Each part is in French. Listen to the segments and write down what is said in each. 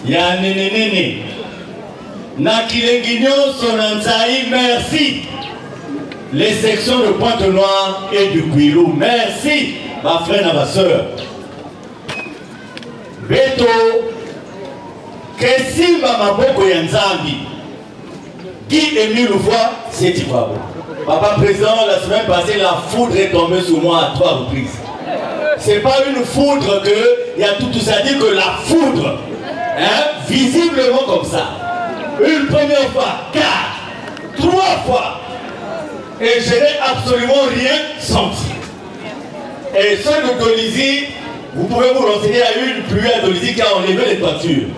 ya nene na Kilenguignon Sonanzaï, merci. Les sections de Pointe-Noire et du Kouilou, merci, ma frère et ma soeur. Beto, Kessimba Maboko Yanzambi, Guy Émile Louvois, c'est Tifabo. Papa président, la semaine passée, la foudre est tombée sur moi à 3 reprises. C'est pas une foudre que, il y a tout ça dit que la foudre, hein, visiblement comme ça. Une première fois, 4, 3 fois. Et je n'ai absolument rien senti. Et ceux de Dolizy, vous pouvez vous renseigner à une pluie à Dolizy qui a enlevé les toitures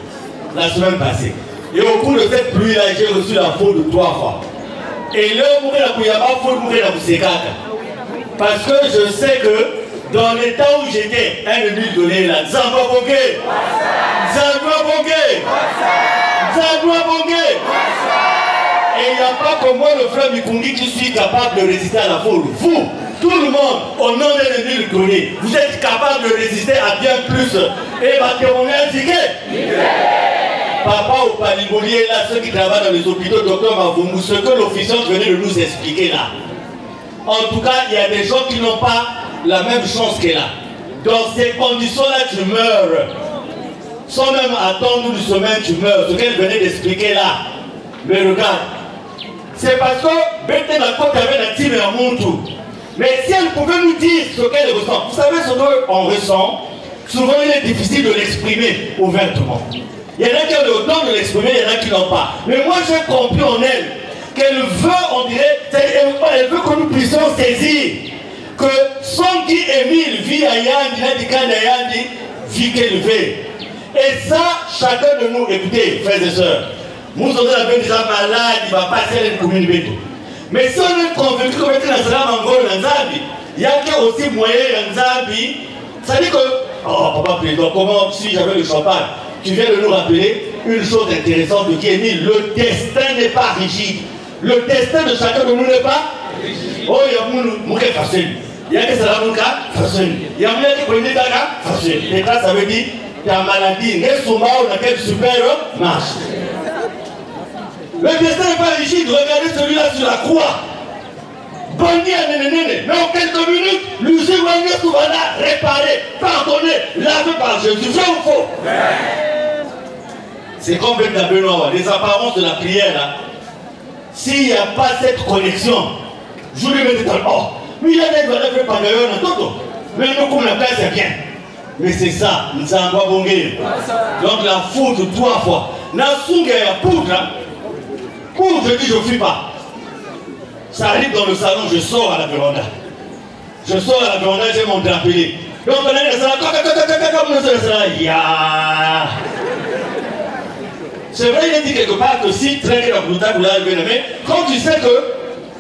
la semaine passée. Et au cours de cette pluie-là, j'ai reçu la foudre 3 fois. Et là, parce que je sais que dans l'état où j'étais, un ennemi donné là, Zagwa Bongue, Zagwa Bongue, Zagwa Bongue. Et il n'y a pas que moi, le frère Mikungi, qui suis capable de résister à la foule. Vous, tout le monde, au nom d'un ennemi donné, vous êtes capable de résister à bien plus. Et on est indiqué. Papa au Paligolier, là, ceux qui travaillent dans les hôpitaux, docteur Mavoumou, ce que l'officier venait de nous expliquer là. En tout cas, il y a des gens qui n'ont pas la même chance qu'elle a. Dans ces conditions-là, tu meurs. Sans même attendre du sommeil, tu meurs. Ce qu'elle venait d'expliquer là. Mais regarde, c'est parce que Bête n'a pas la team et à Montou. Mais si elle pouvait nous dire ce qu'elle ressent, vous savez ce qu'on ressent, souvent il est difficile de l'exprimer ouvertement. Il y en a qui ont le temps de l'exprimer, il y en a qui n'ont pas. Mais moi j'ai compris en elle qu'elle veut, on dirait, elle veut que nous puissions saisir que son Guy Émile vit à Yandi, Yandi, vit qu'elle veut. Et ça, chacun de nous, écoutez, frères et sœurs, nous sommes déjà malades, il va passer les communes béto. Mais si on est convaincu qu'on est dans Salam Angol, il y a aussi moyen Nzambi. Ça dit que, oh papa président, comment si j'avais le champagne? Tu viens de nous rappeler une chose intéressante de Kémil, le destin n'est pas rigide. Le destin de chacun de nous n'est pas rigide. Oh, il y a Mouké facile. Il y a que ça va facile. Il y a Mouké qui connaît Daga facile. Et là, ça veut dire qu'il y a maladie. N'est-ce pas on a quel super marche. Le destin n'est pas rigide. Regardez celui-là sur la croix. Bandi à nénénéné. Mais en quelques minutes, l'usine va là réparer, pardonner, laver par Jésus. Vrai ou faux? C'est comme Bête Benoît, les apparences de la prière là. S'il n'y a pas cette connexion, je lui mets dans le oh, mais il y a des valeurs qui ne sont pas mais nous, comme la place, c'est bien. Mais c'est ça, nous sommes pas bon. Donc la foudre 3 fois. Nasunga ya poudre, poudre, je dis je ne fuis pas. Ça arrive dans le salon, je sors à la véranda. Je sors à la véranda, j'ai mon drapelé. Donc on est dans le salon, c'est vrai, il a dit quelque part que si traîner la bouteille, mais quand tu sais que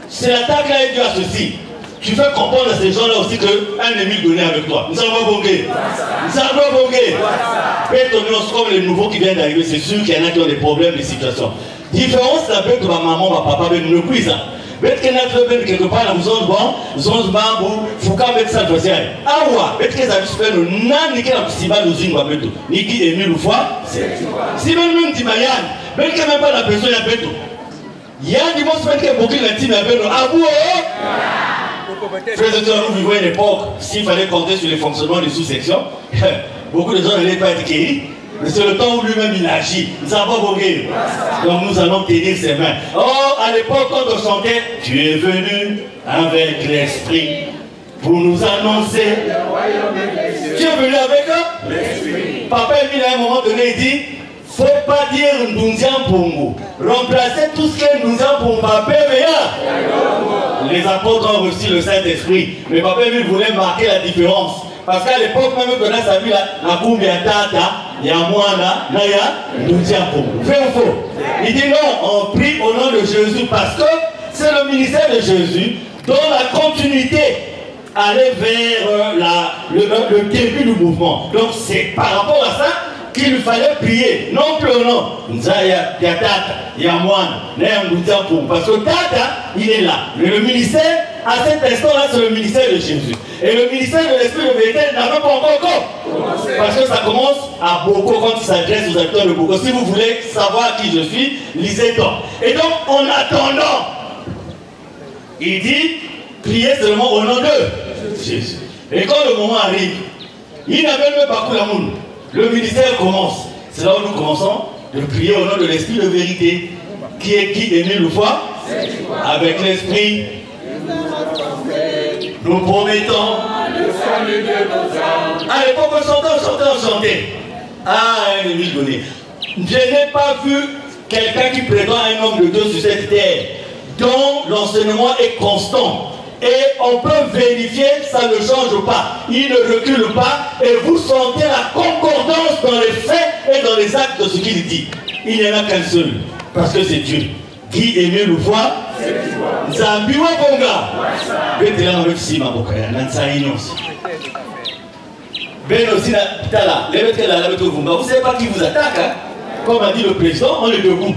c'est l'attaque là et Dieu a ceci, tu fais comprendre à ces gens-là aussi qu'un ennemi donné avec toi. Nous allons pas bonguer. Nous allons pas bonguer. Pétonios, comme les nouveaux qui viennent d'arriver, c'est sûr qu'il y en a qui ont des problèmes, des situations. Différence avec ma maman, ma papa, mais nous ne cuisons. Bet que notre ben quelque part dans zone bon, zone bambou, fouka bet ça dossier. Awa, bet que ça juste fait le nan ni que la siba nous zingwa beto. Ni qui est mille fois, c'est. Si même dit Mayan, bet que même pas la personne ya beto. Ya di mon semaine que beaucoup la team ya beto. Abou frères et sœurs, nous vivons une époque, s'il fallait compter sur les fonctionnements des sous-sections, beaucoup de gens n'allaient pas être guéris. Mais c'est le temps où lui-même il agit. Nous avons bogué. Donc nous allons tenir ses mains. Oh, à l'époque, quand on chantait, tu es venu avec l'esprit pour nous annoncer. Tu es venu avec l'esprit. Papa Emile, à un moment donné, il dit, faut pas dire Ndunzian Pongo. Remplacer tout ce qui est Ndunzian Pongo par PVA. Les apôtres ont reçu le Saint-Esprit. Mais Papa Emile voulait marquer la différence. Parce qu'à l'époque, même quand on a salué la Kumbi à Tata, il y a Moana, Naya, Ndunzian Pongo. Fait ou faux? Il dit non, on prie au nom de Jésus parce que c'est le ministère de Jésus dont la continuité allait vers le début du mouvement. Donc c'est par rapport à ça qu'il fallait prier, non plus au nom. Nzaya, Tata, Yamwan, Naya Ndunzian Pongo. Parce que Tata, il est là. Mais le ministère À cet instant-là, c'est le ministère de Jésus. Et le ministère de l'Esprit de vérité n'a même pas encore commencé. Parce que ça commence à Boko quand il s'adresse aux habitants de Boko. Si vous voulez savoir qui je suis, lisez donc. Et donc, en attendant, il dit, priez seulement au nom de Jésus. Et quand le moment arrive, il n'appelle même pas Koulamoun. Le ministère commence. C'est là où nous commençons de prier au nom de l'Esprit de vérité. Qui est qui est nul ou foi? Avec l'Esprit. Nous promettons le salut de nos âmes. À l'époque, on chantait. Ah, un ennemi donné. Je n'ai pas vu quelqu'un qui prétend un homme de Dieu sur cette terre, dont l'enseignement est constant. Et on peut vérifier, ça ne change pas. Il ne recule pas. Et vous sentez la concordance dans les faits et dans les actes de ce qu'il dit. Il n'y en a qu'un seul. Parce que c'est Dieu. Qui est mieux le voir? Zambiwa Bonga. Vous savez pas qui vous attaque, hein? Comme a dit le président, on est debout.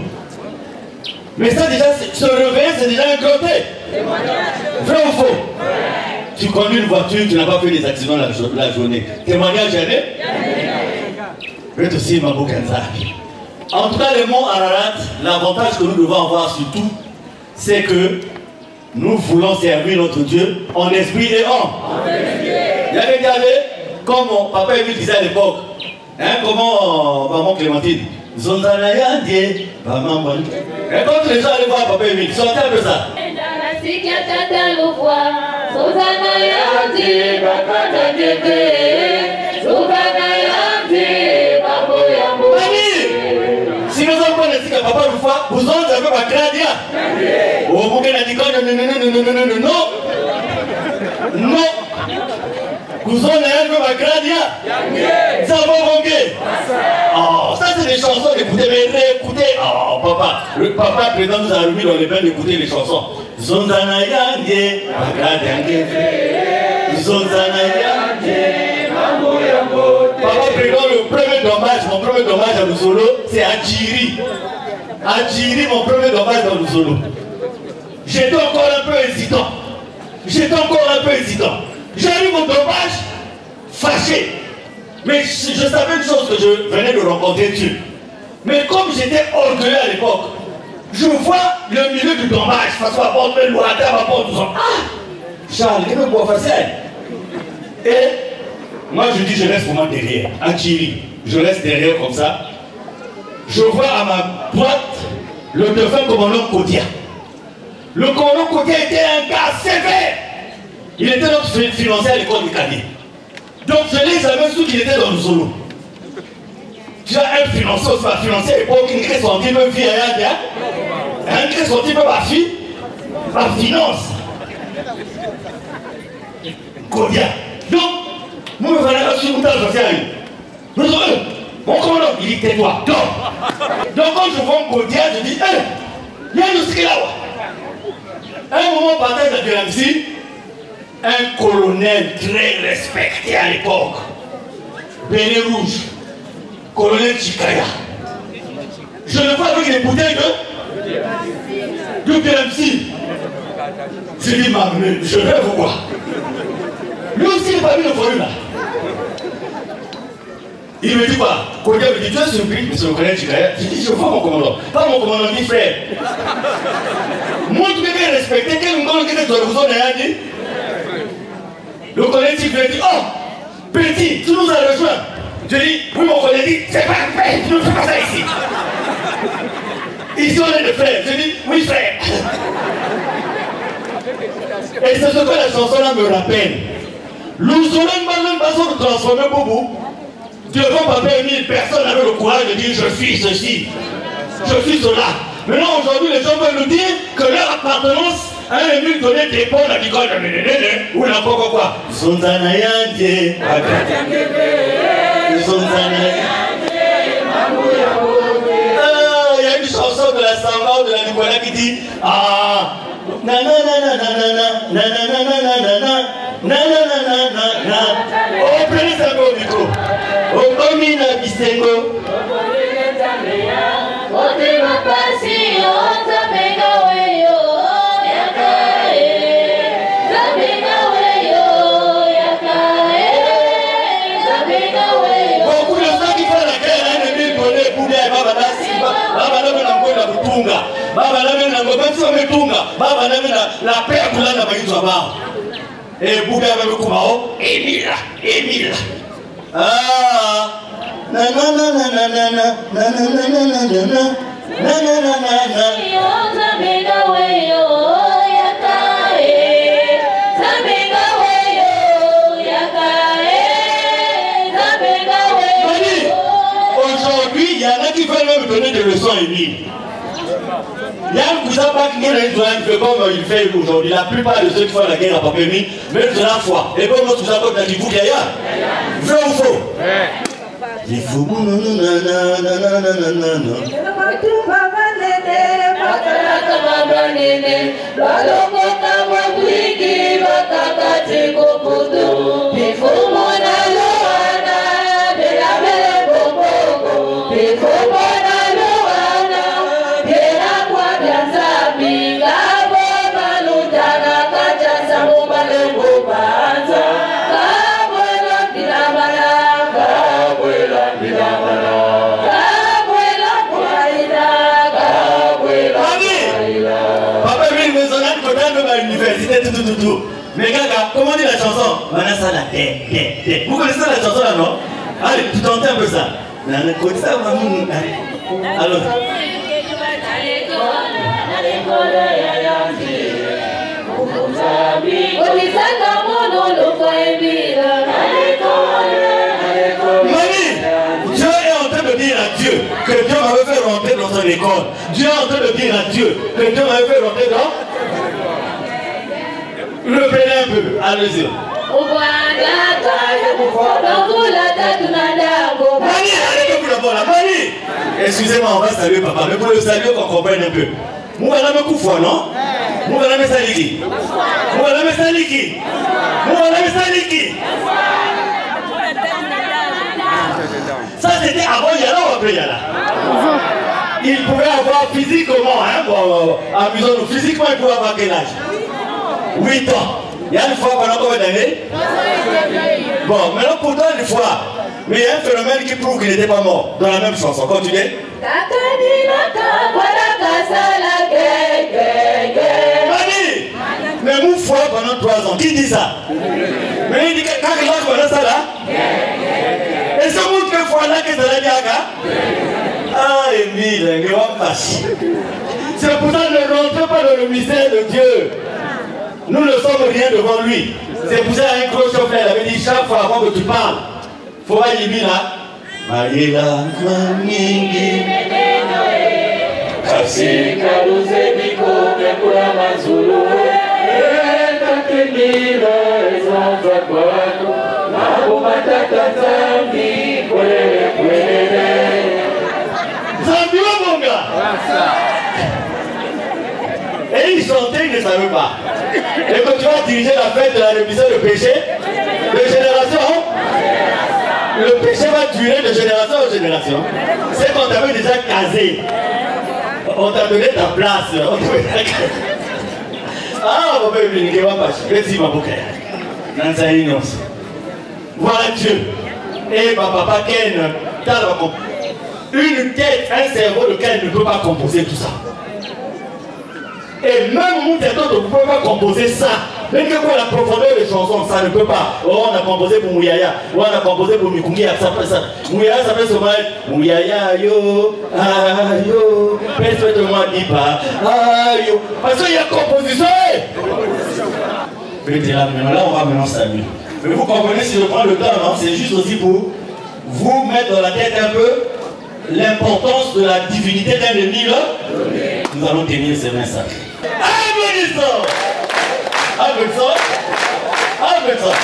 Mais ça déjà, se réveiller, c'est déjà un côté. Vrai ou faux? Tu conduis une voiture, tu n'as pas fait des accidents la journée. Témoignage jamais? En tout cas, le mot Ararat, l'avantage que nous devons avoir surtout, c'est que nous voulons servir notre Dieu en esprit et en. Il y avait comme mon papa Émile disait à l'époque, hein, comment maman Clémentine, Zonzanaya Dieu, maman Bonne. Et quand les gens allaient voir papa Émile, ils sortaient un peu ça. Si nous avons pas dit que papa nous fait, vous en avez pas gradia. Oh, vous avez dit que non. Non. Vous en avez pas gradia. Ça va manquer. Oh, ça c'est des chansons, écoutez, mais réécoutez. Oh, papa, le papa président nous a remis dans les bains d'écouter les chansons. Zonzana Yandé, Magadangue, Zonzana Yandé, papa président, le premier dommage, mon premier dommage à Lusolo, c'est Adjiri. Adjiri, mon premier dommage dans Lusolo. J'étais encore un peu hésitant. J'arrive au dommage, fâché. Mais je savais une chose que je venais de rencontrer Dieu. Mais comme j'étais orgueilleux à l'époque, je vois le milieu du dommage, face à porte, le lointain, ma porte, tout ça. Ah! Charles, il me voit facile. Et moi je dis, je reste vraiment derrière. Adjiri, je reste derrière comme ça. Je vois à ma droite le défunt commandant Kodia. Le commandant Kodia était un gars sévère. Il était notre financier à l'école du Cadet. Donc je n'ai jamais su qu'il était dans le solo. Tu as un financier aussi, un financier à l'époque, qui crée son type de vie à Yadia. Un crée son type de ma fille, ma finance. Kodia. Donc, moi je vais aller sur le temps social. Nous sommes mon commandant, il dit tais-toi, dors. Donc quand je vois Kodia, je dis, hé, il y a une là. À un moment, partage de Biramsi, un colonel très respecté à l'époque, Béné Rouge, colonel Chikaya. Je le vois avec les bouteilles de Biramsi. Je dis, je vais vous voir. Lui aussi, il n'est pas mis le volume là. Il me dit quoi? Kodia me dit, tu es surpris, monsieur le colonel Chikaya. Je dis, je vois mon commandant. Pas mon commandant, dit frère. Moi, tu peux respecter quel monde qui est dans le zone dit. Le colonel Chikaya dit, oh, petit, tu nous as rejoint. Je dis, oui, mon colonel dit, c'est pas fait, tu ne fais pas ça ici. Ici, on est des frères. Je dis, oui, frère. Et c'est ce que la chanson-là me rappelle. L'Ouzoulène m'a pas transformé Boubou. Devant papa Émile, personne n'avait le courage de dire je suis ceci, je suis cela. Maintenant, aujourd'hui, les gens veulent nous dire que leur appartenance à un Émile donné dépend de l'école de ou n'importe quoi. Zonzanayandé, il y a une chanson de la Samba ou de la Nicolas qui dit ah, oh, prenez ça au micro. Oh, Omina Bistengo. tunga. Baba name na ngombe sio metunga. Baba name na la paix pour la baitwa ba. Et buga ba kumao Emila. Ah. Na na na na na na na na na na na na na. Aujourd'hui, il y en a qui veulent même donner des leçons à Émile. Il y a un cousin qui fait comme il fait aujourd'hui. La plupart de ceux qui font la guerre à Papémie, même de la foi. Et comme notre cousin dans Kibou qui est là. Vrai ou faux? Il faut. Mais Gaga, comment dit la chanson? Vanessa la tête. Vous connaissez la chanson là, non? Allez, tu tentez un peu ça. Alors. Mamie, Dieu est en train de dire à Dieu que Dieu m'avait fait rentrer dans son école. Dieu est en train de dire à Dieu que Dieu m'avait fait rentrer dans... Reprenez un peu, allez-y. Mani, excusez-moi, on va saluer papa, mais pour le saluer, qu'on comprenne un peu. Mouvana me koufou, non? Mouvana me saliki. Mouvana me saliki. Mouvana me saliki. Ça c'était avant Yala ou après Yala? Il pouvait avoir physiquement, hein, bon, amusons-nous, physiquement il pouvait avoir quel âge? 8 ans. Il y a une fois pendant combien d'années? Bon, maintenant pourtant une fois. Mais il y a un phénomène qui prouve qu'il n'était pas mort. Dans la même chanson. Continuez. Mani, mais mon foi pendant 3 ans. Qui dit ça? Mais il dit que quand il va pendant ça là? Et ce monde que foi là que ça l'a dit à ah, Émile, il va passer. C'est pour ça que ne rentrez pas dans le mystère de Dieu. Nous ne sommes rien devant lui. C'est pour ça qu'un cloche au frère avait dit chaque fois avant que tu parles, il faut pas y aller là. Maïla, Maningi. Kasi kaluze biko mekula mazulu. Etakenira ezanza kwako. Nabo matata zambi kwele. Zambi wa monga. Et il chantait, il ne savait pas. Et quand tu vas diriger la fête de la rémission de péché, de génération, le péché va durer de génération en génération. C'est qu'on t'avait déjà casé. On t'a donné ta place. Ah, mon père, il va pas. Merci, ma bouquet. Voilà Dieu. Et ma papa Ken, une tête, un cerveau de Ken ne peut pas composer tout ça. Et même nous, ne pouvons pas composer ça. Même que quoi la profondeur des chansons, ça ne peut pas. Oh, on a composé pour Mouyaya. Oh, on a composé pour Mikungi. Mouyaya s'appelle ce mal. Mouyaya yo, ayo. Persuade-moi, dis pas. Ayo. Parce qu'il y a composition. Mais là, on va maintenant saluer. Mais vous comprenez, si je prends le temps, non, c'est juste aussi pour vous mettre dans la tête un peu l'importance de la divinité d'un ennemi. Nous allons tenir ces mains sacrées. Applaudissons! Applaudissons! Applaudissons!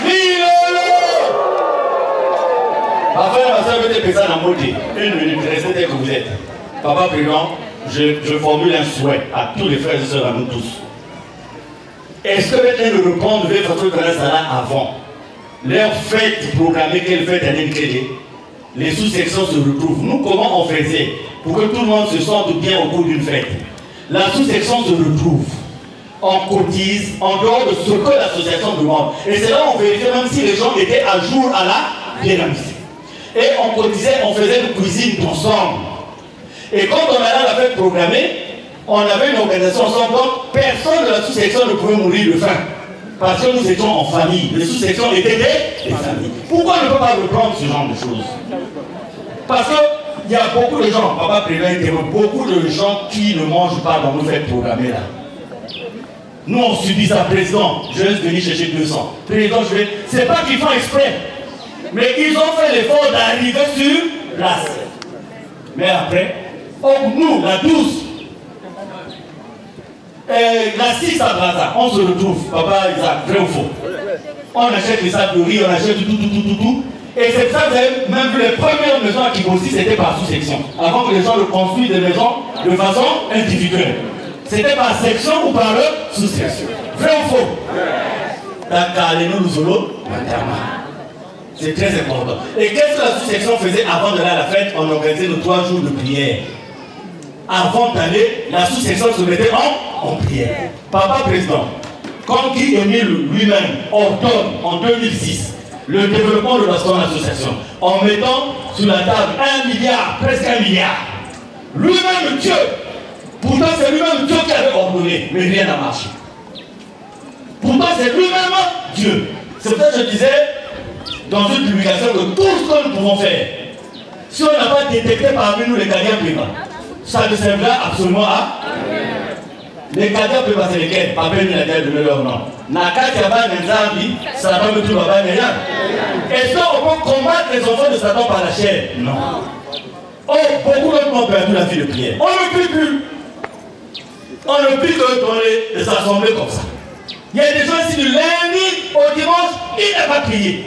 Milolo! Enfin, ma soeur veut te passer à la moitié. 1 minute, restez tel que vous êtes. Papa Président, je formule un souhait à tous les frères et sœurs, à nous tous. Est-ce que maintenant le reprendre devait faire ce là avant? Leur fête proclamée, quelle fête à l'Inkédé? Les sous-sections se retrouvent. Nous, comment on faisait pour que tout le monde se sente bien au cours d'une fête? La sous-section se retrouve. On cotise en dehors de ce que l'association demande. Et c'est là on vérifiait même si les gens étaient à jour à la dynamique. Et on cotisait, on faisait une cuisine ensemble. Et quand on allait à la fête programmée, on avait une organisation ensemble, donc personne de la sous-section ne pouvait mourir de faim. Parce que nous étions en famille. Les sous-sections étaient des familles. Pourquoi on ne peut pas reprendre ce genre de choses? Parce qu'il y a beaucoup de gens, papa prévient, beaucoup de gens qui ne mangent pas dans nos fêtes programmées là. Nous on subit ça, président, je laisse venir chercher 200. Président, je vais. C'est pas qu'ils font exprès. Mais ils ont fait l'effort d'arriver sur place. Mais après, nous, la 12, la 6 à Brazza, on se retrouve, papa Isaac, vrai ou faux? On achète les sacs de riz, on achète tout. Et c'est ça que vous avez même vu les premières maisons à Kibossi, c'était par sous-section. Avant que les gens ne construisent des maisons de façon individuelle. C'était par section ou par sous-section. Vrai ou faux? C'est très important. Et qu'est-ce que la sous-section faisait avant d'aller à la fête? On organisait nos 3 jours de prière. Avant d'aller, la sous-section se mettait en prière. Papa président, quand Guy Émile lui-même ordonne en 2006 le développement de l'association, en mettant sur la table 1 milliard, presque 1 milliard, lui-même Dieu, pourtant c'est lui-même Dieu qui avait ordonné, mais rien n'a marché. Pourtant c'est lui-même Dieu. C'est pour ça que je disais dans une publication que tout ce que nous pouvons faire, si on n'a pas détecté parmi nous les gardiens privés, ça ne servira absolument à les gardiens privés, c'est lesquels? Papa il a déjà donné leur nom. Nakati Abba Nenzambi, ça va me trouver Abba Nenzambi. Est-ce qu'on peut combattre les enfants de Satan par la chair? Non. Oh, beaucoup d'autres ont perdu la vie de prière. On ne prie plus. On ne prie que dans les assemblées comme ça. Il y a des gens ici du lundi au dimanche, ils n'ont pas prié.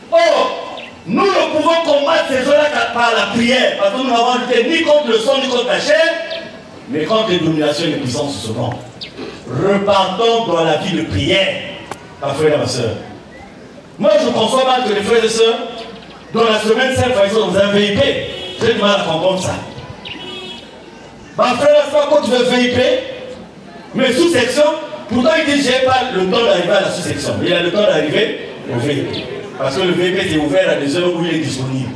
Or, nous ne pouvons combattre ces gens-là par la prière, parce que nous n'avons lutté ni contre le sang, ni contre la chair, mais contre les dominations et les puissances de ce monde. Repartons dans la vie de prière, ma frère et ma soeur. Moi, je conçois mal que les frères et sœurs, dans la semaine sainte, ils sont dans un VIP. J'ai du mal à comprendre ça. Ma frère, c'est pas quand tu veux VIP, mais sous-section, pourtant il dit j'ai pas le temps d'arriver à la sous-section. Il a le temps d'arriver au VIP. Parce que le VIP est ouvert à des heures où il est disponible.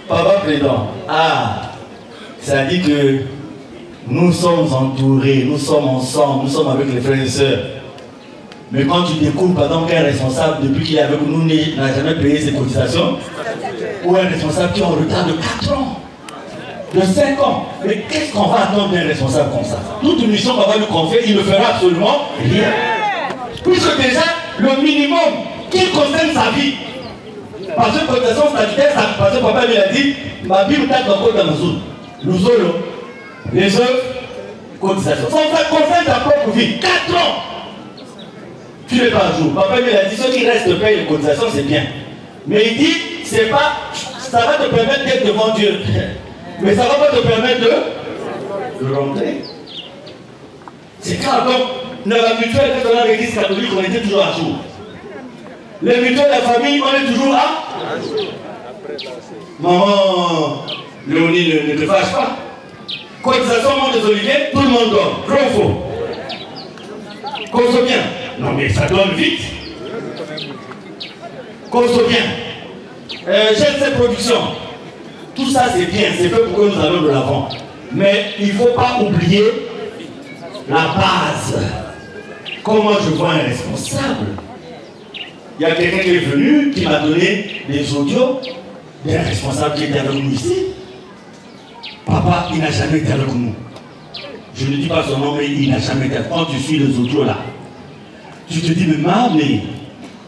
Papa président, ça dit que nous sommes entourés, nous sommes ensemble, nous sommes avec les frères et sœurs. Mais quand tu découvres par exemple qu'un responsable, depuis qu'il est avec nous, n'a jamais payé ses cotisations, ou un responsable qui est en retard de 4 ans, de 5 ans, mais qu'est-ce qu'on va attendre d'un responsable comme ça? Toute une mission qu'on va lui confier, il ne fera absolument rien. Puisque déjà, le minimum qui concerne sa vie, parce que cotisation statutaire, parce que papa lui a dit, ma Bible tape dans le code d'Amazon. Nous aurons les œuvres, cotisation. Ça concerne ta propre vie. 4 ans. Tu n'es pas un jour. Papa lui a dit, ceux qui restent payent les cotisations, c'est bien. Mais il dit, c'est pas, ça va te permettre d'être devant Dieu. Mais ça ne va pas te permettre de rentrer. C'est grave. Donc, dans la mutuelle, dans l'église catholique, on était toujours à jour. Les mutuelles de la famille, on est toujours à jour. Maman, Léonie, ne te fâche pas. Cotisation, monde des oliviers, tout le monde donne. Vrai ou faux? Conso bien. Non mais ça donne vite. Conso bien. GLC Production. Tout ça c'est bien, c'est fait pour que nous allons de l'avant. Mais il ne faut pas oublier la base. Comment je vois un responsable? Il y a quelqu'un qui est venu, qui m'a donné des audios d'un responsable qui était avec nous ici. Papa, il n'a jamais été avec nous. Je ne dis pas son nom, mais il n'a jamais été. Quand tu suis les audios là, tu te dis,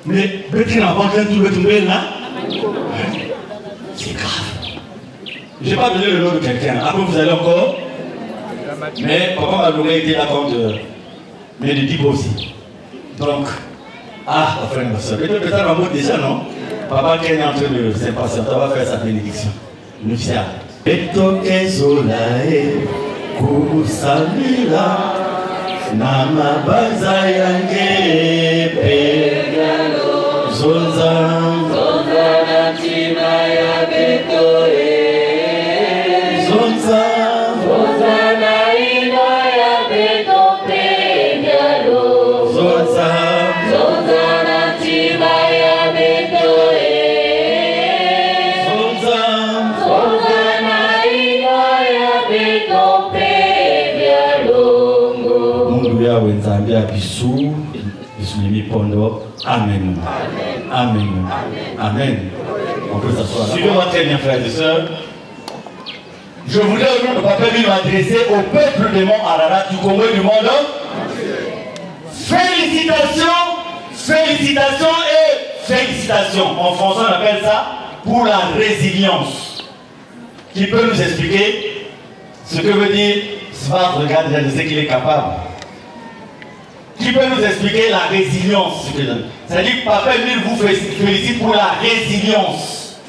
mais Betty n'a pas tout le tombé là. C'est grave. Je n'ai pas donné le nom de quelqu'un. Après, vous allez encore. Mais papa m'a donné été là contre Médédipo aussi. Donc, enfin, ma soeur. Peut-être un mot déjà, non? Papa qui est en train de s'impatienter, on va faire sa bénédiction. Nous fiers. Etoke Zolae, Kusalila, Nama Bazayange, Pegalo, Zonzan, Zonzan, Timaya Betoe, Zonzan, Zonzan, Inaya Beto, Pegalo, Zonzan, Zonzan, Timaya Betoe, Zonzan, Zonzan, Inaya Nzamba Wenzambi Abissou, Bissoulimi Pondo. Amen. Amen. Amen. On peut s'asseoir. Suivez-moi très bien, frères et sœurs. Je voudrais au nom de Papa Bill m'adresser au peuple de Mont Ararat du Congo et du monde. Félicitations, félicitations et félicitations. En français, on appelle ça pour la résilience. Qui peut nous expliquer ce que veut dire Svart? Regarde, je sais qu'il est capable. Qui peut nous expliquer la résilience? C'est-à-dire que Papa Emile vous félicite pour la résilience.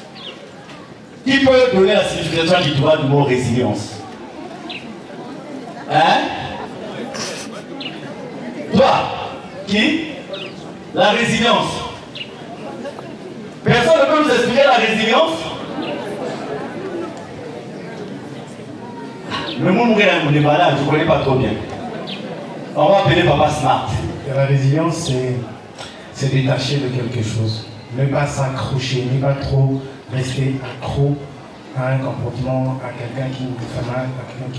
Qui peut donner la signification du droit du mot résilience? Hein? Toi? Qui? La résilience. Personne ne peut nous expliquer la résilience? Le mot mourir je ne connais pas trop bien. On va appeler Papa Smart. La résilience, c'est détacher de quelque chose. Ne pas s'accrocher, ne pas trop rester accro à un comportement, à quelqu'un qui vous fait mal, à quelqu'un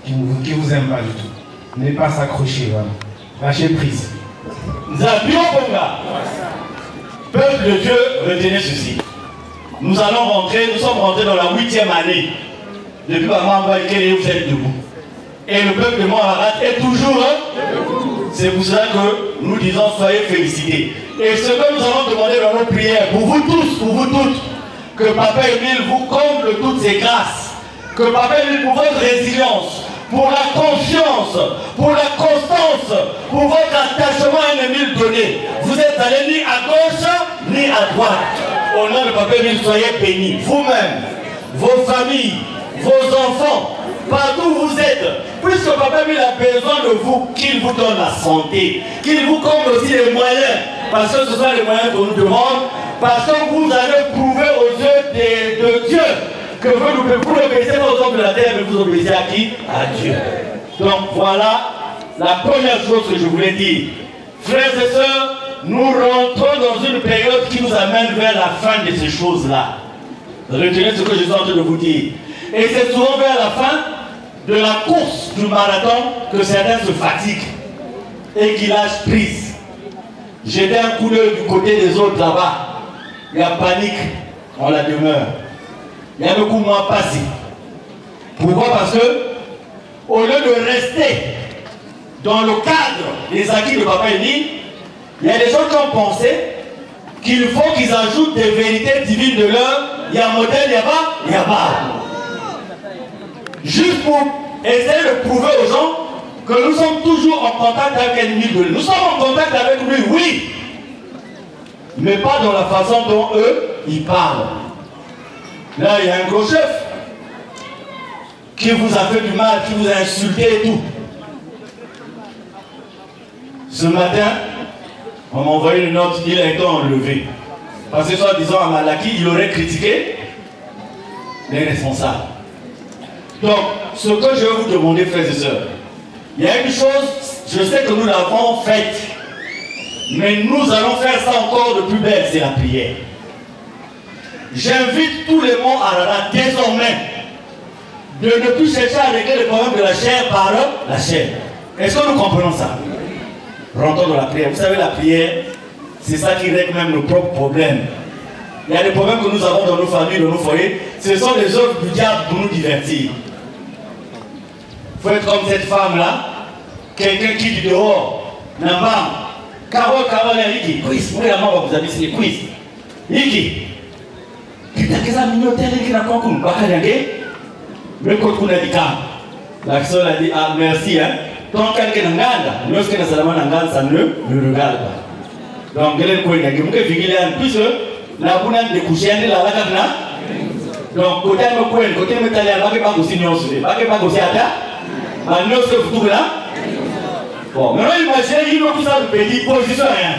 qui vous aime pas du tout. Ne pas s'accrocher, vraiment. Lâchez prise. Zabio Bonga. Peuple de Dieu, retenez ceci. Nous sommes rentrés dans la 8e année. Depuis Maman Baïkele, vous êtes debout. Et le peuple de Mont Ararat est toujours debout. C'est pour cela que nous disons soyez félicités. Et ce que nous allons demander dans nos prières, pour vous tous, pour vous toutes, que Papa Emile vous comble toutes ses grâces. Que Papa Emile pour votre résilience, pour la confiance, pour la constance, pour votre attachement à un Emile donné. Vous êtes allés ni à gauche, ni à droite. Au nom de Papa Emile, soyez bénis. Vous-même, vos familles, vos enfants, partout où vous êtes, puisque Papa Emile a besoin de vous, qu'il vous donne la santé, qu'il vous comble aussi les moyens, parce que ce sont les moyens qu'on nous demande, parce que vous allez prouver aux yeux de Dieu que vous obéissez aux hommes de la terre, mais vous obéissez à qui? À Dieu. Donc voilà la première chose que je voulais dire. Frères et sœurs, nous rentrons dans une période qui nous amène vers la fin de ces choses-là. Retenez ce que je suis en train de vous dire. Et c'est souvent vers la fin de la course du marathon que certains se fatiguent et qui lâchent prise. J'étais un coup d'œil du côté des autres là-bas. Il y a panique, on la demeure. Il y a beaucoup moins passé. Pourquoi? Parce que, au lieu de rester dans le cadre des acquis de Papa Emile, il y a des gens qui ont pensé qu'il faut qu'ils ajoutent des vérités divines de leur. Il y a modèle, il y a pas, il y a pas. Juste pour essayer de prouver aux gens que nous sommes toujours en contact avec l'ennemi de lui. Nous sommes en contact avec lui, oui, mais pas dans la façon dont eux, ils parlent. Là, il y a un gros chef qui vous a fait du mal, qui vous a insulté et tout. Ce matin, on m'a envoyé une note, il a été enlevé. Parce que soi-disant à Malaki, il aurait critiqué les responsables. Donc, ce que je vais vous demander, frères et sœurs, il y a une chose, je sais que nous l'avons faite, mais nous allons faire ça encore de plus belle, c'est la prière. J'invite tous les Monts Ararat désormais de ne plus chercher à régler les problèmes de la chair par la chair. Est-ce que nous comprenons ça? Rentrons dans la prière. Vous savez, la prière, c'est ça qui règle même nos propres problèmes. Il y a des problèmes que nous avons dans nos familles, dans nos foyers. Ce sont des œuvres du diable pour nous divertir. Il faut être comme cette femme-là, quelqu'un qui dit dehors, Nambam, Karol, Yiki, quiz, vous vous avez dit quiz, Yiki. La soeur a dit, ah merci, hein. Tant quelqu'un n'a pas, lorsqu'il n'a pas ça ne le regarde pas. Donc, elle est pour puisque la bounane de coucher, elle est là, donc, côté de métal, elle va pas aussi nous aussi. Pas aussi à ta, nous ce que vous là. Bon, maintenant imaginez, il y a tout ça de petit position, hein.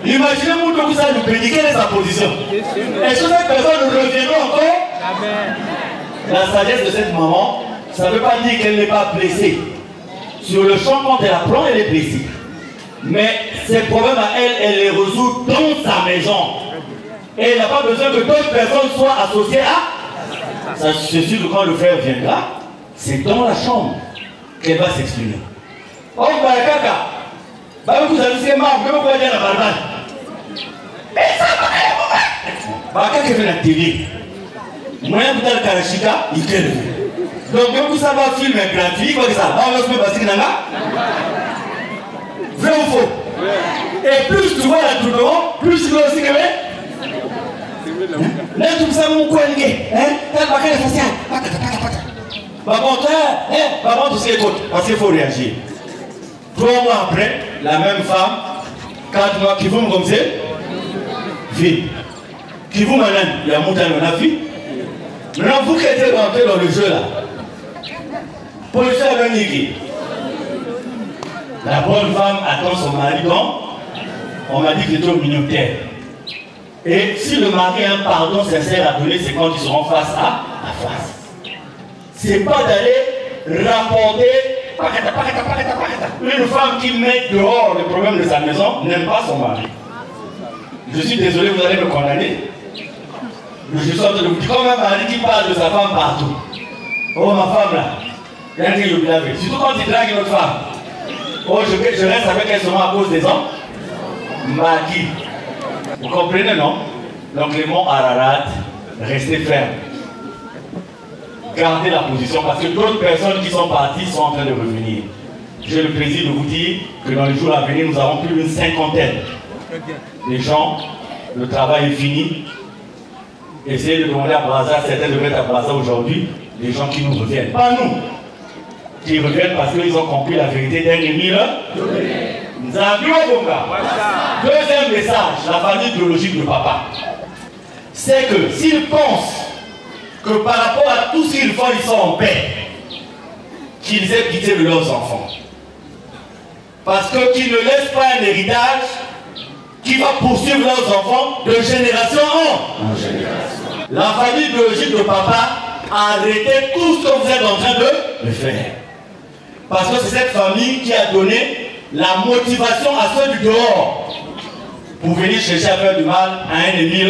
Imaginez-moi que ça nous prédiquer sa position. Est-ce que cette personne nous reviendra encore? Amen. La sagesse de cette maman, ça ne veut pas dire qu'elle n'est pas blessée. Sur le champ, quand elle apprend, elle est blessée. Mais ses problèmes à elle, elle les résout dans sa maison. Et elle n'a pas besoin que d'autres personnes soient associées à. C'est sûr que quand le frère viendra, c'est dans la chambre qu'elle va s'exprimer. Oh, Barakaka, vous avez fait mal, vous pouvez dire la barbarie. Mais ça va, Barakaka fait la télé. Moi, vous avez le Karachika, il est levé. Donc, même vous savez un film gratuit, quoi que ça, on va se passer dans la. Vrai ou faux? Et plus tu vois la tournoi, plus tu vois aussi que. Là, tout ça, mon coin, hein? T'as le bac facial. Par contre, tout ce qui est côte, parce qu'il faut réagir. 3 mois après, la même femme, 4 mois, qui vous me comme c'est, vide. Qui vous m'amène, il y a montagne, on a vu. Maintenant, vous qui êtes rentré dans le jeu là, policier a niqué. La bonne femme attend son mari, donc, on m'a dit qu'il était au militaire. Et si le mari a un pardon sincère à donner, c'est quand ils seront face à face. C'est pas d'aller rapporter. Une femme qui met dehors le problème de sa maison n'aime pas son mari. Je suis désolé, vous allez me condamner. Je suis en train de vous dire, comme un mari qui parle de sa femme partout. Oh, ma femme là, il y a un qui l'oublie. Surtout quand il drague une autre femme. Oh, je reste avec elle seulement à cause des hommes. Magui. Vous comprenez, non? Donc, les mots Ararat, restez fermes. Gardez la position parce que d'autres personnes qui sont parties sont en train de revenir. J'ai le plaisir de vous dire que dans les jours à venir, nous avons plus d'une 50aine. Les gens, le travail est fini. Essayez de demander à Brazza, certains devraient être à Brazza aujourd'hui, les gens qui nous reviennent. Pas nous, qui reviennent parce qu'ils ont compris la vérité d'un Émile. Deuxième message, la famille biologique de papa. C'est que s'ils pensent que par rapport à tout ce qu'ils font, ils sont en paix, qu'ils aient pitié de leurs enfants. Parce que qu'ils ne laissent pas un héritage qui va poursuivre leurs enfants de génération en génération. La famille biologique de papa a arrêté tout ce que vous êtes en train de faire. Parce que c'est cette famille qui a donné la motivation à ceux du dehors pour venir chercher à faire du mal à un ennemi.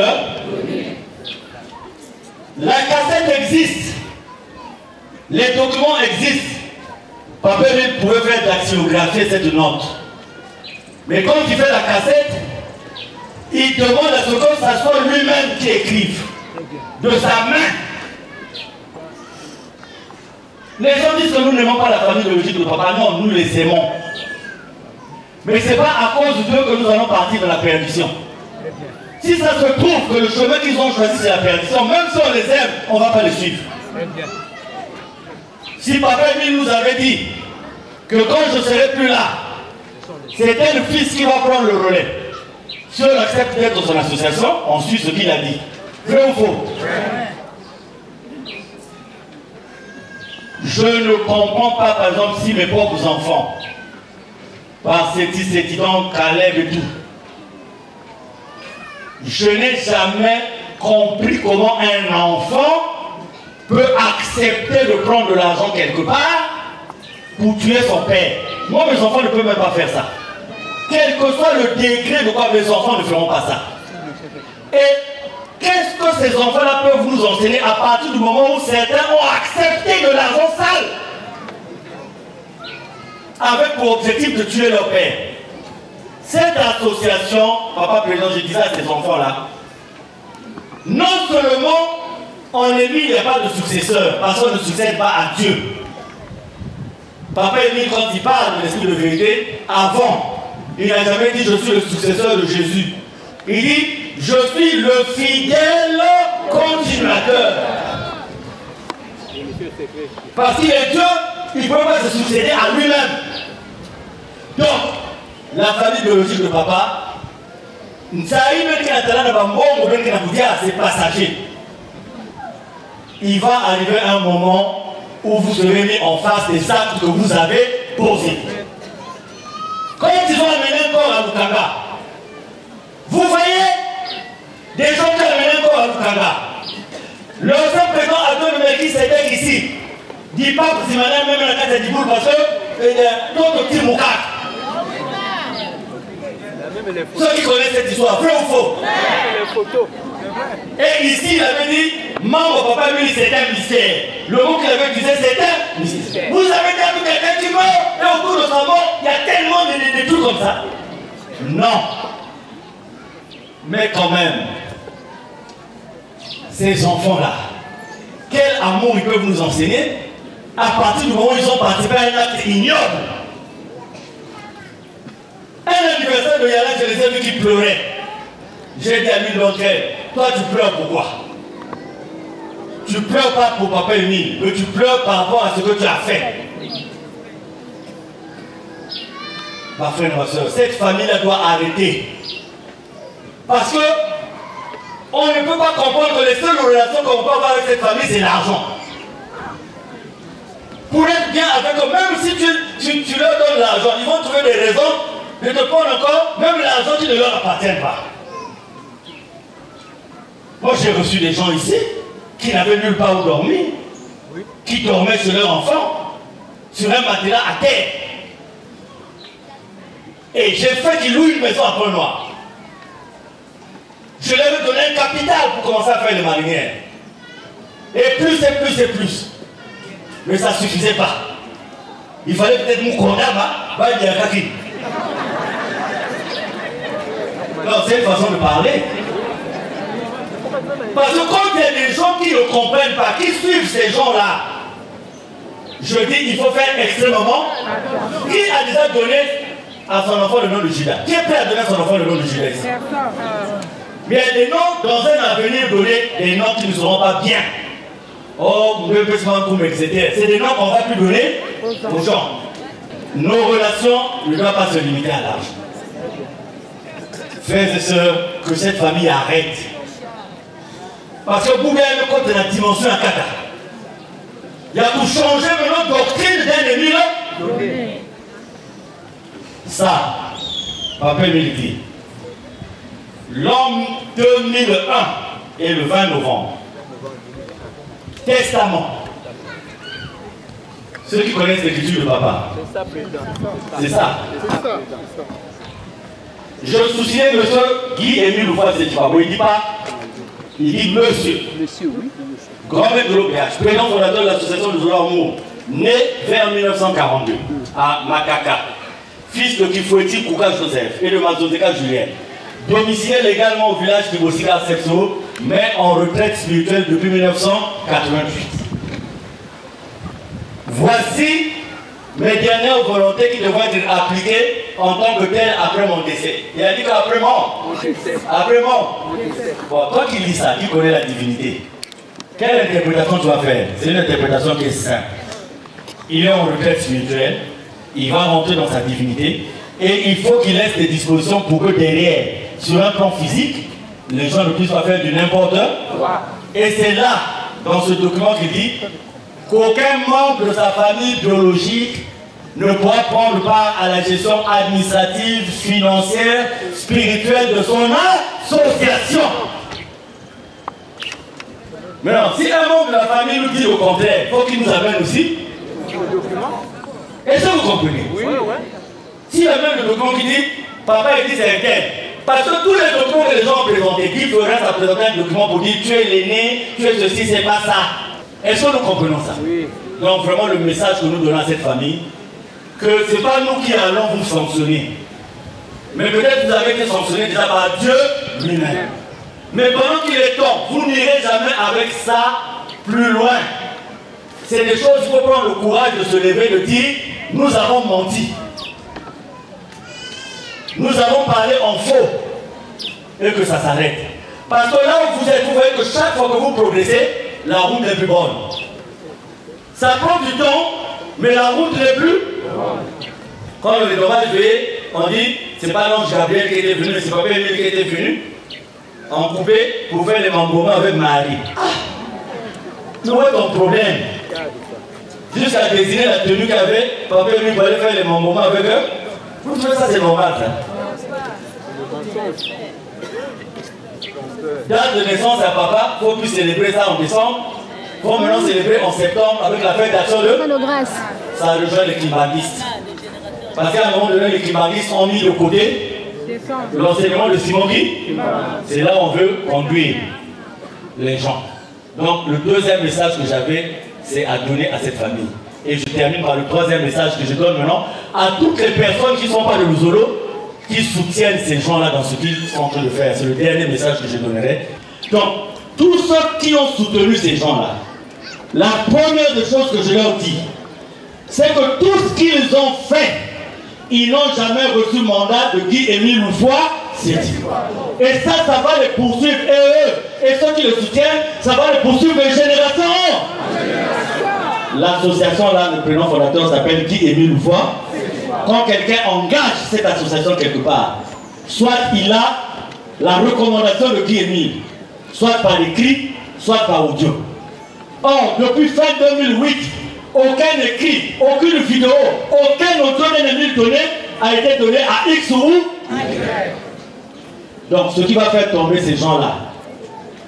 La cassette existe. Les documents existent. Papa pouvait faire daxilographier cette note. Mais quand il fait la cassette, il demande à ce que ça soit lui-même qui écrive. De sa main. Les gens disent que nous n'aimons pas la famille biologique de papa. Non, nous les aimons. Mais ce n'est pas à cause d'eux que nous allons partir dans la perdition. Si ça se trouve que le chemin qu'ils ont choisi c'est la perdition, même si on les aime, on ne va pas les suivre. Si papa nous avait dit que quand je ne serai plus là, c'était le fils qui va prendre le relais. Si on accepte d'être dans son association, on suit ce qu'il a dit. Vrai ou faux? Je ne comprends pas, par exemple, si mes propres enfants, par cet incident, Caleb et tout, je n'ai jamais compris comment un enfant peut accepter de prendre de l'argent quelque part pour tuer son père. Moi, mes enfants ne peuvent même pas faire ça. Quel que soit le degré de quoi mes enfants ne feront pas ça. Et qu'est-ce que ces enfants-là peuvent nous enseigner à partir du moment où certains ont accepté de l'argent sale avec pour objectif de tuer leur père? Cette association, papa président, je disais à ces enfants-là, non seulement en Émile, il n'y a pas de successeur, parce qu'on ne succède pas à Dieu. Papa Émile, quand il parle de l'esprit de vérité, avant, il n'a jamais dit je suis le successeur de Jésus. Il dit je suis le fidèle continuateur. Parce qu'il est Dieu, il ne peut pas se succéder à lui-même. Donc, la famille biologique de papa, c'est passager. Il va arriver un moment où vous serez mis en face des actes que vous avez posés. Quand ils ont amené un corps à Lukanga, vous voyez des gens qui ont amené un corps à Lukanga. Le seul président Adon Meki c'était ici. Dit pas que si madame même la case du boule parce que d'autres petits moukaks. Ceux qui connaissent cette histoire, vrai ou faux? Et ici, il avait dit, membre papa, lui, c'est un mystère. Le mot qu'il avait utilisé, c'est un mystère. Vous avez dit quelqu'un qui meurt, et autour de sa mort, il y a tellement de trucs comme ça. Non. Mais quand même, ces enfants-là, quel amour ils peuvent nous enseigner à partir du moment où ils ont participé à un acte ignoble. Un anniversaire de Yala, je les ai vus qui pleuraient. J'ai dit à l'une d'entre elles, toi tu pleures pourquoi? Tu pleures pas pour papa Émile, mais tu pleures par rapport à ce que tu as fait. Ma frère, ma soeur, cette famille-là doit arrêter. Parce que on ne peut pas comprendre que les seules relations qu'on peut avoir avec cette famille, c'est l'argent. Pour être bien avec eux, même si tu leur donnes l'argent, ils vont trouver des raisons de te prendre encore, même l'argent qui ne leur appartient pas. Moi, j'ai reçu des gens ici qui n'avaient nulle part où dormir, qui dormaient sur leur enfant, sur un matelas à terre. Et j'ai fait qu'ils louent une maison à Pont-Noir. Je leur ai donné un capital pour commencer à faire les marinières. Et plus et plus et plus. Mais ça ne suffisait pas. Il fallait peut-être mon condamna, va dire à Kaki. Non, c'est une façon de parler. Parce que quand il y a des gens qui ne comprennent pas, qui suivent ces gens-là, je dis il faut faire extrêmement. Qui a déjà donné à son enfant le nom de Judas? Qui est prêt à donner à son enfant le nom de Judas? Mais il y a des noms dans un avenir donné, des noms qui ne seront pas bien. Oh, etc. C'est des noms qu'on va plus donner aux gens. Nos relations ne doivent pas se limiter à l'argent. Frères et sœurs, que cette famille arrête. Parce que vous voyez le code de la dimension à Kata. Il y a pour changer maintenant la doctrine d'un ennemi là. Ça, papa Militi. L'an 2001 et le 20 novembre. Testament. Ceux qui connaissent l'écriture de papa. C'est ça. Je me souviens de ce Guy-Émile Oufouas-Sétifabo. Il ne dit pas, il dit monsieur. Monsieur, oui. Grand maître de l'OPH, président fondateur de l'association de Zolamour, né vers 1942 à Makaka, fils de Kifoueti Kouka Joseph et de Mazozeka Julien. Domicilié légalement au village de Bossika Sepso, mais en retraite spirituelle depuis 1988. Voici mes dernières volontés qui devront être appliquées en tant que telles après mon décès. Il a dit qu'après mort. Après mort. Bon, toi qui lis ça, qui connais la divinité, quelle interprétation tu vas faire? C'est une interprétation qui est simple. Il est en retraite spirituelle, il va rentrer dans sa divinité, et il faut qu'il laisse des dispositions pour que derrière, sur un plan physique, les gens ne puissent pas faire du n'importe quoi. Et c'est là, dans ce document, qu'il dit qu'aucun membre de sa famille biologique ne pourra prendre part à la gestion administrative, financière, spirituelle de son association. Maintenant, si un membre de la famille nous dit au contraire, il faut qu'il nous amène aussi le document. Est-ce que vous comprenez? Oui, oui. S'il amène le document qui dit, papa il dit c'est un tel. Parce que tous les documents que les gens ont présentés, qui ferait ça présenter un document pour dire tu es l'aîné, tu es ceci, c'est pas ça. Est-ce que nous comprenons ça? Oui. Donc vraiment le message que nous donnons à cette famille, que ce n'est pas nous qui allons vous sanctionner. Mais peut-être vous avez été sanctionné déjà par Dieu lui-même. Mais pendant qu'il est temps, vous n'irez jamais avec ça plus loin. C'est des choses, il faut prendre le courage de se lever, de dire, nous avons menti. Nous avons parlé en faux. Et que ça s'arrête. Parce que là où vous êtes, vous voyez que chaque fois que vous progressez, la route est plus bonne. Ça prend du temps, mais la route n'est plus. Quand le dommage veillé, on dit, c'est pas l'ange Gabriel qui était venu, c'est pas Émile qui était venu, en coupé pour faire les mambourements avec Marie. Ah, où est ton problème? Jusqu'à désigner la tenue qu'avait papa Émile pour aller faire les mambourements avec eux. Vous trouvez ça c'est normal ça? Date de naissance à papa, il ne faut plus célébrer ça en décembre. Il faut maintenant célébrer en septembre avec la fête d'action de ça rejoint les climatistes. Parce qu'à un moment donné, les climatistes ont mis de côté L'enseignement de Simon Guy, c'est là où on veut conduire les gens. Donc le deuxième message que j'avais, c'est à donner à cette famille. Et je termine par le troisième message que je donne maintenant à toutes les personnes qui ne sont pas de Luzolo, qui soutiennent ces gens-là dans ce qu'ils sont en train de faire. C'est le dernier message que je donnerai. Donc, tous ceux qui ont soutenu ces gens-là, la première des choses que je leur dis, c'est que tout ce qu'ils ont fait, ils n'ont jamais reçu mandat de Guy-Émile Loufoy, c'est dit. Et ça va les poursuivre. Et eux, et ceux qui le soutiennent, ça va les poursuivre de génération. L'association, là, le prénom fondateur s'appelle Guy-Émile Loufoy. Quand quelqu'un engage cette association quelque part, soit il a la recommandation de Guy-Émile, soit par écrit, soit par audio. Or, depuis fin 2008, aucun écrit, aucune vidéo, aucun audio d'Émile donné a été donné à X ou Y. Donc, ce qui va faire tomber ces gens-là,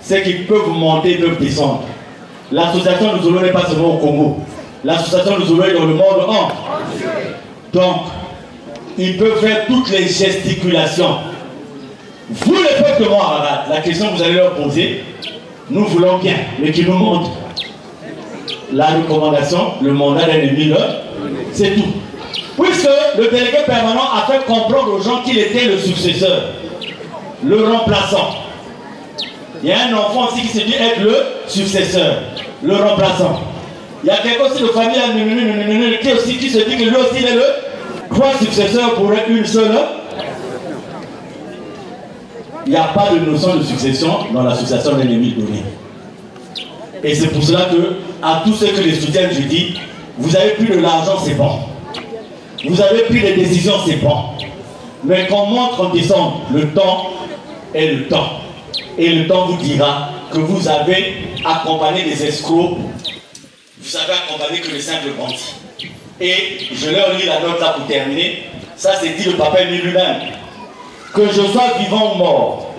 c'est qu'ils peuvent monter, ils peuvent descendre. L'association de Zolo n'est pas seulement au Congo. L'association de Zolo est dans le monde entier. Donc, ils peuvent faire toutes les gesticulations. Vous, les peuples de Moirarat, la question que vous allez leur poser, nous voulons bien, mais qu'ils nous montrent la recommandation, le mandat d'Émile, c'est tout. Puisque le délégué permanent a fait comprendre aux gens qu'il était le successeur, le remplaçant. Il y a un enfant aussi qui se dit être le successeur, le remplaçant. Il y a quelqu'un aussi de famille qui se dit que lui aussi il est le trois successeurs pour une seule. Il n'y a pas de notion de succession dans l'association d'Émile Donné. Et c'est pour cela que, à tous ceux qui les soutiennent, je dis, vous avez pris de l'argent, c'est bon. Vous avez pris des décisions, c'est bon. Mais qu'on montre en décembre, le temps est le temps. Et le temps vous dira que vous avez accompagné des escrocs, vous avez accompagné que les simples bandits. Et je leur lis la note là pour terminer. Ça, c'est dit le papa lui-même. Que je sois vivant ou mort,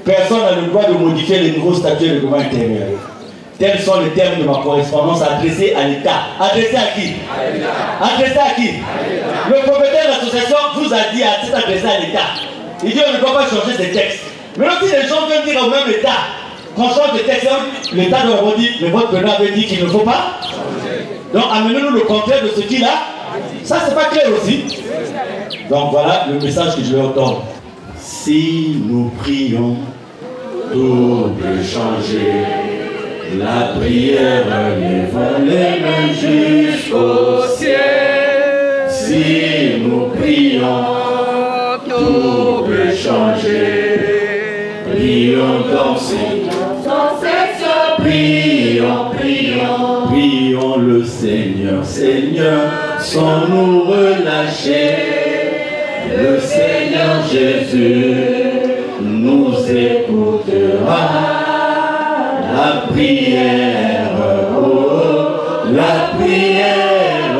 personne n'a le droit de modifier les nouveaux statuts de règlement intérieur. Tels sont les termes de ma correspondance adressée à l'État. Adressée à qui? Adressée à qui? Le propriétaire de l'association vous a dit c'est adressé à l'État. Il dit on ne doit pas changer ces textes. Mais si les gens viennent dire au même État qu'on change de texte, l'État doit leur dire mais votre président avait dit qu'il ne faut pas. Donc amenez-nous le contraire de ce qu'il a. Ça c'est pas clair aussi. Donc voilà le message que je leur donne. Si nous prions, tout peut changer. La prière lève les mains jusqu'au ciel. Si nous prions, tout peut changer. Prions donc prions, prions, prions le Seigneur, Seigneur, sans nous relâcher. Le Seigneur Jésus nous écoutera. La prière, oh, la prière,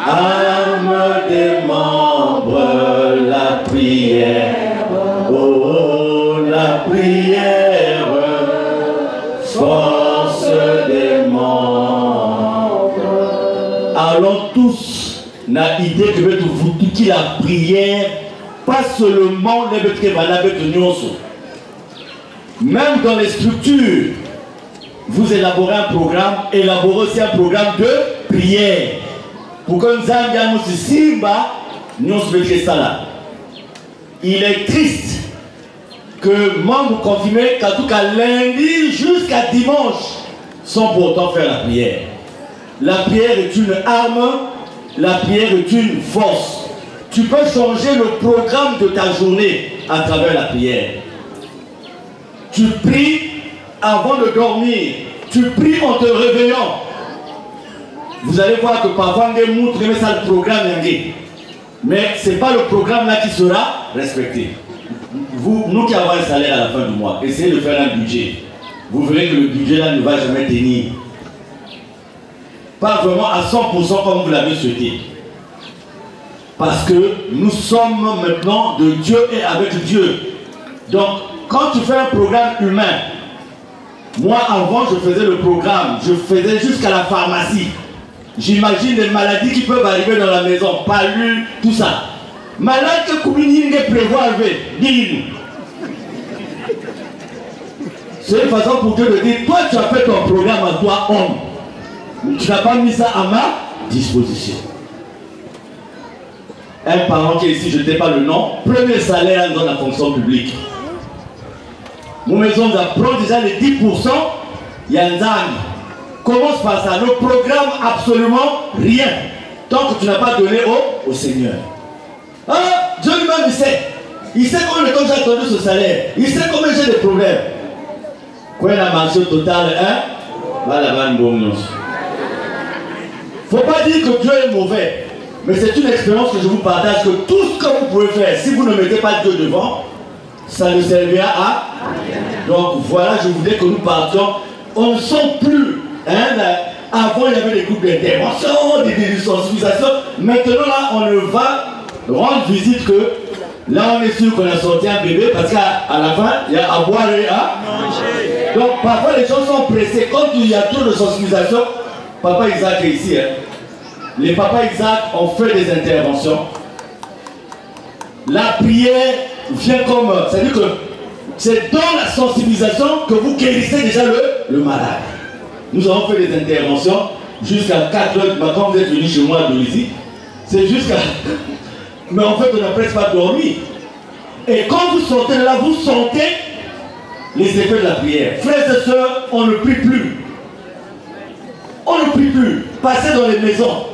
âme des membres, la prière, oh, la prière, force des membres. Allons tous, na idée que vous qui la prière, pas seulement les bêtes qui valent même dans les structures, vous élaborez un programme, élaborez aussi un programme de prière. Pour que nous ayons Simba, nous ça là. Il est triste que membres confirmés, qu'à tout cas lundi jusqu'à dimanche, sans pour autant faire la prière. La prière est une arme, la prière est une force. Tu peux changer le programme de ta journée à travers la prière. Tu pries avant de dormir. Tu pries en te réveillant. Vous allez voir que parfois, on montre mais ça le programme. Mais ce n'est pas le programme là qui sera respecté. Nous qui avons un salaire à la fin du mois, essayez de faire un budget. Vous verrez que le budget là ne va jamais tenir. Pas vraiment à 100% comme vous l'avez souhaité. Parce que nous sommes maintenant de Dieu et avec Dieu. Donc, quand tu fais un programme humain, moi avant je faisais le programme, je faisais jusqu'à la pharmacie. J'imagine les maladies qui peuvent arriver dans la maison, palud, tout ça. Malade que Koumini ne prévoit lever, dis-nous. C'est une façon pour Dieu de dire, toi tu as fait ton programme à toi, homme. Tu n'as pas mis ça à ma disposition. Un parent qui est ici, je ne sais pas le nom, premier salaire dans la fonction publique. Nos maisons apprennent déjà les 10%, il y a un zang. Commence par ça, ne programme absolument rien, tant que tu n'as pas donné au Seigneur. Ah, Dieu lui-même il sait. Il sait combien de temps j'ai attendu ce salaire. Il sait combien j'ai des problèmes. Quand il a marché au total, hein, voilà, il ne faut pas dire que Dieu est mauvais. Mais c'est une expérience que je vous partage, que tout ce que vous pouvez faire, si vous ne mettez pas Dieu devant, ça ne servira à rien. Donc voilà, je voulais que nous partions. On ne sent plus. Hein, avant, il y avait des groupes d'intervention, des sensibilisations. Maintenant, là, on ne va rendre visite que là, on est sûr qu'on a sorti un bébé parce qu'à la fin, il y a à boire et à manger. Donc parfois, les gens sont pressés. Quand il y a trop de sensibilisation, Papa Isaac est ici. Hein. Les papas Isaac ont fait des interventions. La prière vient comme... C'est-à-dire que c'est dans la sensibilisation que vous guérissez déjà le malade. Nous avons fait des interventions jusqu'à 4 heures. Quand vous êtes venu chez moi à Dolisie, c'est jusqu'à... Mais en fait, on n'a presque pas dormi. Et quand vous sortez de là, vous sentez les effets de la prière. Frères et sœurs, on ne prie plus. On ne prie plus. Passez dans les maisons.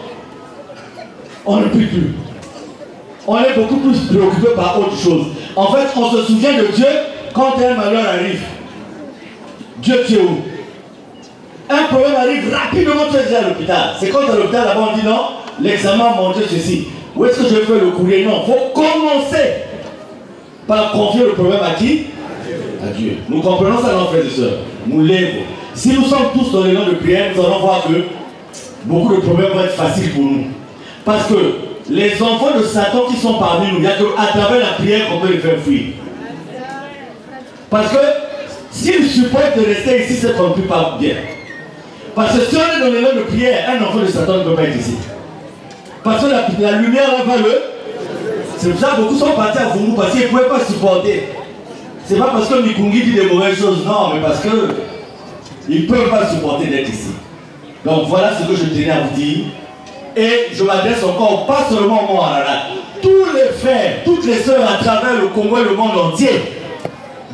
On ne prie plus. On est beaucoup plus préoccupé par autre chose. En fait, on se souvient de Dieu quand un malheur arrive. Dieu, tu es où? Un problème arrive rapidement, tu es déjà à l'hôpital. C'est quand à l'hôpital, là-bas, on dit non, l'examen a montré ceci. Où est-ce que je fais le courrier? Non, il faut commencer par confier le problème à qui? À Dieu. Nous comprenons ça, nos frères et sœurs. Nous lèvons. Si nous sommes tous dans les noms de prière, nous allons voir que beaucoup de problèmes vont être faciles pour nous. Parce que les enfants de Satan qui sont parmi nous, il n'y a qu'à travers la prière qu'on peut les faire fuir. Parce que s'ils supportent de rester ici, c'est qu'on ne peut pas bien. Parce que si on est dans les noms de prière, un enfant de Satan ne peut pas être ici. Parce que la lumière va le... C'est pour ça que beaucoup sont partis à Vungu parce qu'ils ne pouvaient pas supporter. C'est pas parce que Mikungi dit des mauvaises choses, non, mais parce qu'ils ne peuvent pas supporter d'être ici. Donc voilà ce que je tenais à vous dire. Et je m'adresse encore, pas seulement au Mont-Ararat, tous les frères, toutes les sœurs à travers le Congo et le monde entier.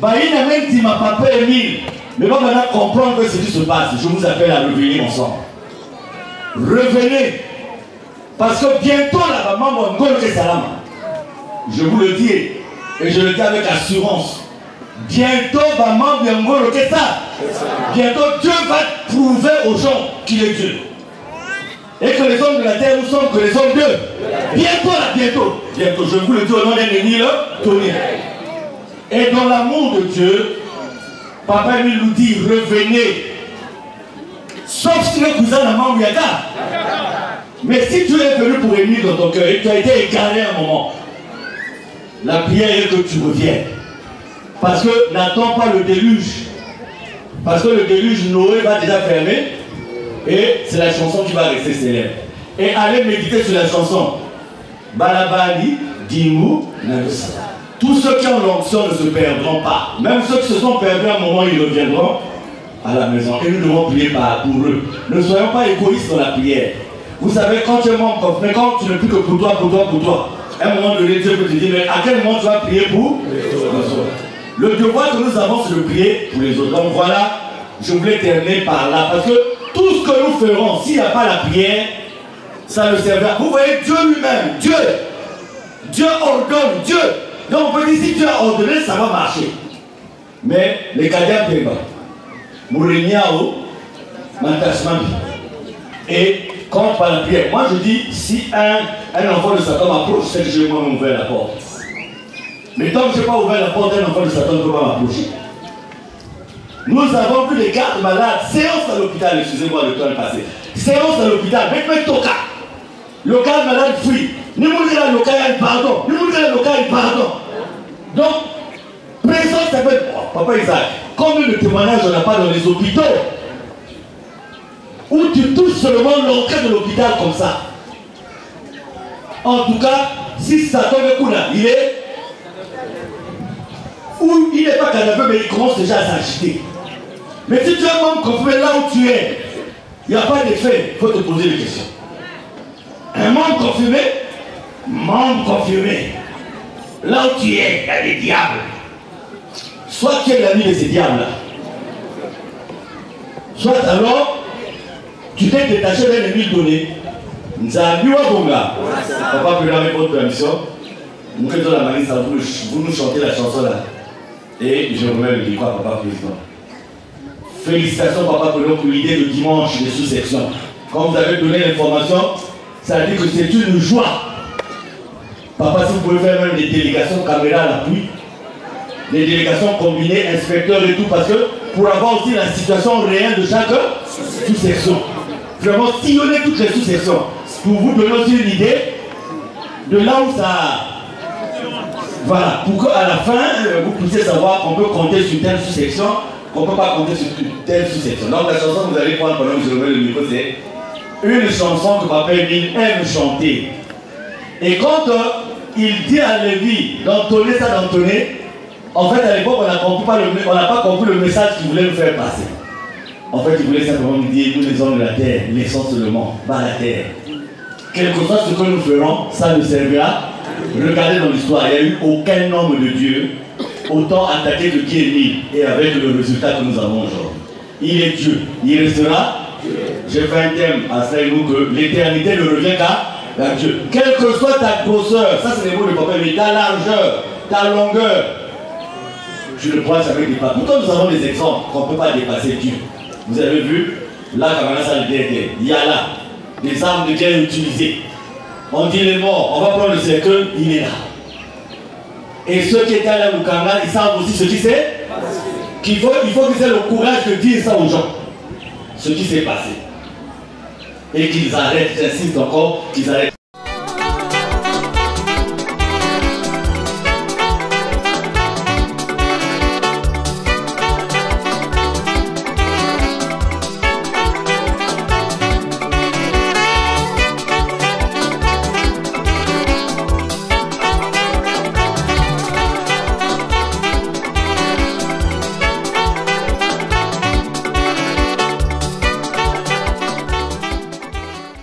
Bah, il n'a même dit ma papa Émile. Mais va maintenant comprendre ce qui se passe. Je vous appelle à revenir ensemble. Revenez. Parce que bientôt, là, maman, je vous le dis, et je le dis avec assurance. Bientôt, maman, bientôt, Dieu va prouver aux gens qu'il est Dieu. Et que les hommes de la terre nous sommes que les hommes d'eux. Bientôt, là, bientôt. Bientôt, je vous le dis au nom d'un ennemi, Tony. Et dans l'amour de Dieu, Papa lui nous dit, revenez. Sauf si le cousin n'a pas oublié. Mais si tu es venu pour Émile dans ton cœur et tu as été égaré à un moment, la prière est que tu reviennes. Parce que n'attends pas le déluge. Parce que le déluge, Noé va déjà fermer. Et c'est la chanson qui va rester célèbre. Et allez méditer sur la chanson. Balabali, Dimou, Nalusa. Tous ceux qui ont l'onction ne se perdront pas. Même ceux qui se sont perdus à un moment, ils reviendront à la maison. Et nous devons prier pour eux. Ne soyons pas égoïstes dans la prière. Vous savez, quand tu es membre, mais quand tu ne pries que pour toi, à un moment donné, Dieu peut te dire, mais à quel moment tu vas prier pour les autres? Le devoir que nous avons, c'est de prier pour les autres. Donc voilà, je voulais terminer par là. Parce que tout ce que nous ferons, s'il n'y a pas la prière, ça ne servira. Vous voyez, Dieu lui-même, Dieu ordonne, Dieu. Donc on peut dire, si Dieu a ordonné, ça va marcher. Mais les cadets payent. Mouriniao, Mantasmami. Et quand par la prière, moi je dis, si un enfant de Satan m'approche, c'est que je vais moi-même ouvrir la porte. Mais tant que je n'ai pas ouvert la porte, un enfant de Satan ne peut pas m'approcher. Nous avons vu des gardes malades, séance à l'hôpital, excusez-moi le temps est passé. Séance à l'hôpital, même Toka. Le garde malade fuit. Nous nous disons le cas, pardon. Nous nous disons le cas, pardon. Donc, présence s'appelle, Papa Isaac, combien de témoignages on n'a pas dans les hôpitaux où tu touches seulement l'entrée de l'hôpital comme ça. En tout cas, si Satan est cool là, il est. Ou il n'est pas cadavre, mais il commence déjà à s'agiter. Mais si tu es un membre confirmé là où tu es, il n'y a pas d'effet, il faut te poser des questions. Un membre confirmé, là où tu es, il y a des diables. Soit tu es l'ami de ces diables-là, soit alors, tu t'es détaché d'un ennemi donné. Nzabiwa Bonga, papa peut avec votre permission. Nous faisons la manie, vous nous chantez la chanson là. Et je remets le micro à papa président. Félicitations papa Pelot pour l'idée de dimanche des sous-sections. Quand vous avez donné l'information, ça veut dire que c'est une joie. Papa, si vous pouvez faire même des délégations caméra à l'appui, des délégations combinées, inspecteurs et tout, parce que pour avoir aussi la situation réelle de chaque sous-section. Vraiment sillonner toutes les sous-sections. Pour vous donner aussi une idée de là où ça... Voilà, pour qu'à la fin, vous puissiez savoir qu'on peut compter sur telle sous-section, qu'on ne peut pas compter sur telle sous-section. Donc la chanson que vous allez prendre pendant que je remets le micro, c'est une chanson que Papa Émile aime chanter. Et quand il dit à Lévi d'entonner ça, d'entonner, en fait à l'époque on n'a pas compris le message qu'il voulait nous faire passer. En fait il voulait simplement nous dire, nous les hommes de la terre, laissons seulement, pas la terre. Quel que soit ce que nous ferons, ça ne servira. Regardez dans l'histoire, il n'y a eu aucun homme de Dieu autant attaqué que qui est mis et avec le résultat que nous avons aujourd'hui. Il est Dieu, il restera Dieu. J'ai fait un thème à Saïlou que l'éternité ne revient qu'à Dieu. Quelle que soit ta grosseur, ça c'est les mots de Papa, mais ta largeur, ta longueur, tu ne pourras jamais dépasser. Pourtant nous avons des exemples qu'on ne peut pas dépasser Dieu. Vous avez vu, là, il y a là des armes de guerre utilisées. On dit les morts, on va prendre le cercueil, il est là. Et ceux qui étaient à Mukanga, ils savent aussi ce qui s'est passé. Il faut qu'ils aient le courage de dire ça aux gens. Ce qui s'est passé. Et qu'ils arrêtent, j'insiste encore, qu'ils arrêtent.